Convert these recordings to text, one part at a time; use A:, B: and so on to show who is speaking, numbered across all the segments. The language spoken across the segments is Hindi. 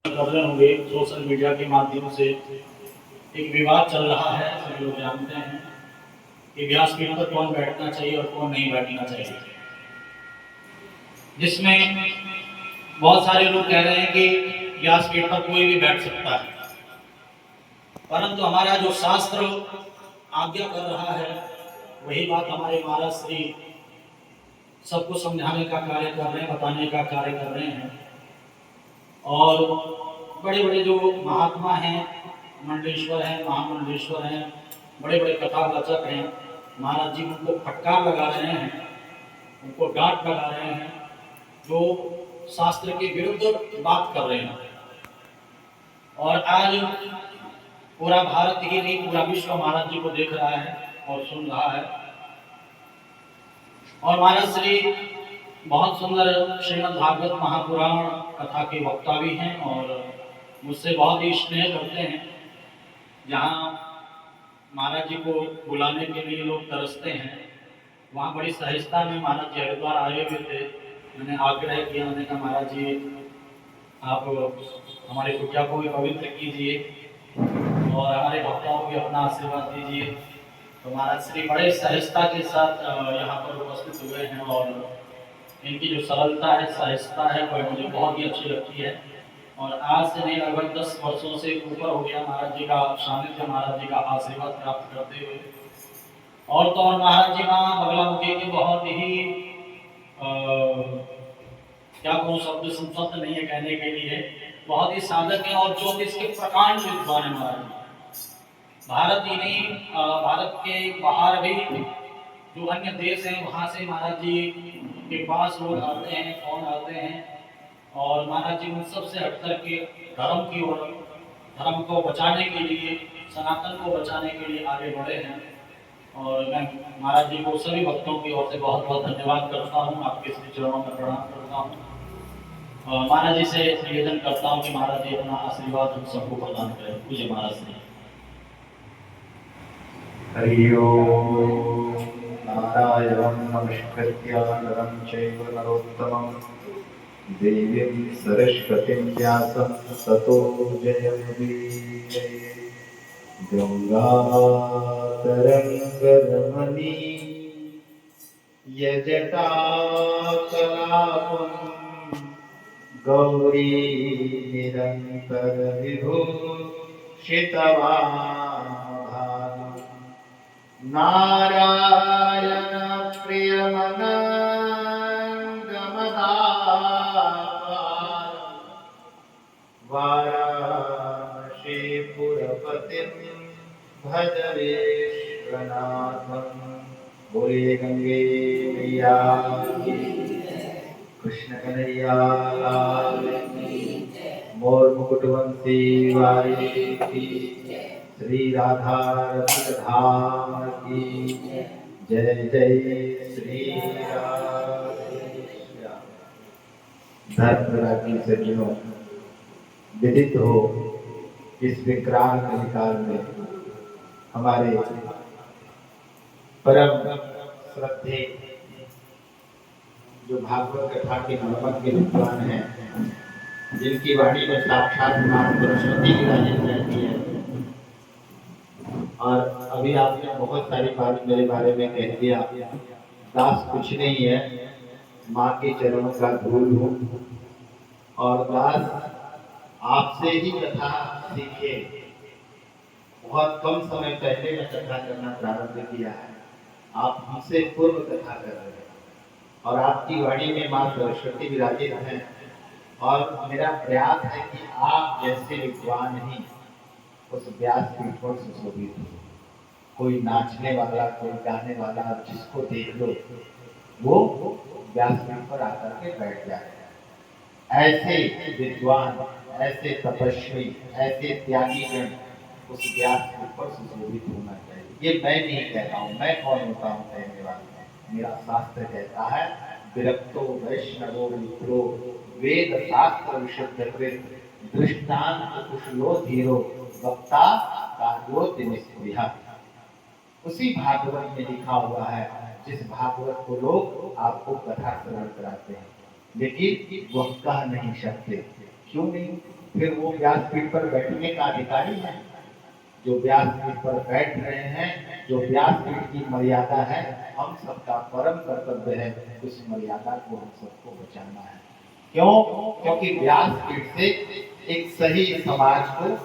A: कर रहे होंगे सोशल मीडिया के माध्यम से एक विवाद चल रहा है। सभी लोग जानते हैं कि व्यासपीठ पर कौन बैठना चाहिए और कौन नहीं बैठना चाहिए, जिसमें बहुत सारे लोग कह रहे हैं कि व्यासपीठ पर कोई भी बैठ सकता है, परंतु हमारा जो शास्त्र आज्ञा कर रहा है वही बात हमारे महाराज श्री सबको समझाने का कार्य कर रहे हैं, बताने का कार्य कर रहे हैं। और बड़े बड़े जो महात्मा हैं, मंडलेश्वर हैं, महामंडलेश्वर हैं, बड़े बड़े कथावाचक हैं, महाराज जी उनको फटकार लगा रहे हैं, उनको डांट लगा रहे हैं, जो शास्त्र के विरुद्ध बात कर रहे हैं। और आज पूरा भारत ही नहीं, पूरा विश्व महाराज जी को देख रहा है और सुन रहा है। और महाराज श्री बहुत सुंदर श्रीमद् भागवत महापुराण कथा के वक्ता भी हैं और मुझसे बहुत ही स्नेह करते हैं। जहाँ महाराज जी को बुलाने के लिए लोग तरसते हैं, वहाँ बड़ी सहजता में महाराज जी हरिद्वार आए हुए थे। मैंने आग्रह किया, मैंने कहा महाराज जी आप हमारे कुटिया को भी पवित्र कीजिए और हमारे भक्तों को भी अपना आशीर्वाद दीजिए। तो महाराज श्री बड़े सहजता के साथ यहाँ पर उपस्थित हुए हैं और इनकी जो सरलता है, सहजता है, वह मुझे बहुत ही अच्छी लगती है। और आज से नहीं, लगभग 10 वर्षों से ऊपर हो गया महाराज जी का सानिध्य, महाराज जी का आशीर्वाद प्राप्त करते हुए। और तो और महाराज जी वहाँ बगलामुखी के बहुत ही क्या कहूँ, शब्द संसद नहीं है कहने के लिए, बहुत ही साधक है और ज्योतिष के प्रकांड विद्वान है महाराज जी। भारत ही नहीं, भारत के बाहर भी जो अन्य देश हैं वहाँ से महाराज जी के पास लोग आते हैं, कौन आते हैं, और महाराज जी उन सबसे हट करके धर्म की ओर, धर्म को बचाने के लिए, सनातन को बचाने के लिए आगे बढ़े हैं। और मैं महाराज जी को सभी भक्तों की ओर से बहुत बहुत धन्यवाद करता हूँ, आपके श्री चरणों में प्रणाम करता हूँ। महाराज जी से निवेदन करता हूँ कि महाराज जी अपना आशीर्वाद हम सबको प्रदान करें। पूज्य महाराज जी।
B: हरि ओम। नारायणं नमस्कृत्य नरं चैव नरोत्तमं देवीं सरस्वतीं व्यासं ततो जयमुदीरये। गङ्गातरङ्गरमणी यजटाकलापं गौरी निरन्तरविभूषितवान् नारायण प्रियमनङ्गमदापार वाराणसीपुरपतिं भज विश्वनाथं। बोले गंगे मैया की, कृष्ण कन्हैया लाल की, मोर मुकुटवंशी वाली की, श्री राधा धाम की जय जय श्री राधे श्याम। धर्मराजी सज्जनों, विदित हो इस विक्रांत काल में हमारे परम श्रद्धे जो भागवत कथा के मनमत के विद्वान हैं, जिनकी वाणी में साक्षात मां सरस्वती विराजित रहती है। और अभी आपने बहुत सारी बात मेरे बारे में कह दिया। दास कुछ नहीं है, माँ के चरणों का धूल हूँ और दास आपसे ही कथा सीखे। बहुत कम समय पहले मैं कथा करना प्रारंभ किया है, आप हमसे पूर्व कथा कर रहे हैं और आपकी वाणी में माँ सरस्वती विराजित हैं। और मेरा प्रयास है कि आप जैसे विद्वान ही उस व्यासपीठ पर सुशोभित हो। कोई नाचने वाला, कोई गाने वाला, जिसको देख लो वो व्यासपीठ पर आकर के बैठ जाए। ऐसे विद्वान, ऐसे तपस्वी, ऐसे त्यागी जन उस व्यासपीठ पर सुशोभित होना चाहिए। ये मैं नहीं कह रहा हूँ, मैं कौन होता हूँ कहने वाला? मेरा शास्त्र कहता है, विरक्तो वैष्णवो मित्रो वेद शास्त्र विशुद्धकृत दृष्टांत कुशलो धीरो वक्ता कार्योति निष्क्रिया। उसी भागवत में लिखा हुआ है, जिस भागवत को लोग आपको कथा श्रवण कराते हैं, लेकिन वह कह नहीं सकते। क्यों नहीं? फिर वो व्यासपीठ पर बैठने का अधिकारी है। जो व्यासपीठ पर बैठ रहे हैं, जो व्यासपीठ की मर्यादा है, हम सबका परम कर्तव्य है उस मर्यादा को हम सबको बचाना है। क्यों? क्योंकि व्यासपीठ से एक सही समाज को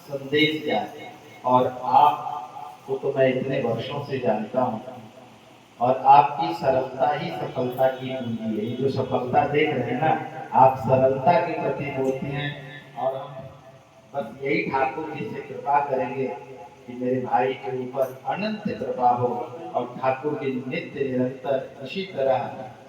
B: संदेश जाए। और आपको तो मैं इतने वर्षों से जानता हूँ, और आपकी सरलता ही सफलता की कुंजी है। ये जो सफलता देख रहे हैं ना, आप सरलता के प्रति होते हैं। और हम बस यही ठाकुर जी से कृपा करेंगे कि मेरे भाई के ऊपर अनंत कृपा हो, और ठाकुर जी नित्य निरंतर इसी तरह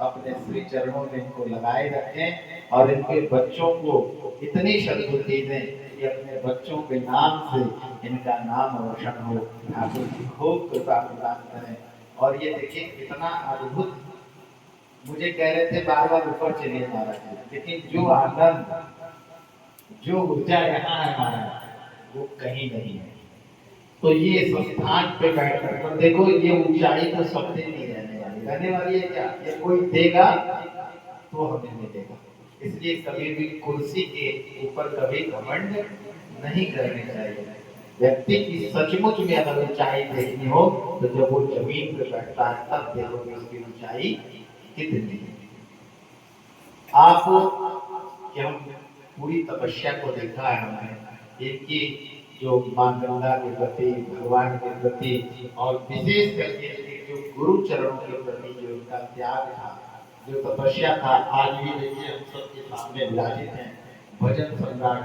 B: अपने श्री चरणों में इनको लगाए रखें, और इनके बच्चों को इतनी सद्बुद्धि दें कि अपने बच्चों के नाम से इनका नाम रोशन हो। ठाकुर जी खूब कृपा प्रदान करें। और ये देखिए कितना अद्भुत, मुझे कह रहे थे बार बार ऊपर चलिए महाराज, लेकिन जो आनंद, जो ऊर्जा यहाँ है महाराज, वो कहीं नहीं है। तो ये संस्थान पे बैठकर पर देखो, ये ऊंचाई तो सबसे नहीं रहने वाली है क्या? ये कोई देगा तो हमें मिलेगा। इसलिए कभी भी कुर्सी के ऊपर कभी घमंड नहीं करनी चाहिए। व्यक्ति की सचमुच में अगर ऊंचाई देखनी हो तो जब वो जमीन पे बैठता है तब देखोगे उसकी ऊंचाई कितनी है। आप कि हम पूरी तपस्या को देखा है हमने, इनकी जो मां गंगा के प्रति, भगवान के प्रति, और विशेष करके जो गुरु चरणों के प्रति जो इनका त्याग था, जो तपस्या था, आज भी देखिए हम सबके सामने विराजित हैं। भजन सम्राट,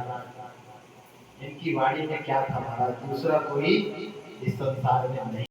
B: इनकी वाणी में क्या था महाराज, दूसरा कोई इस संसार में नहीं।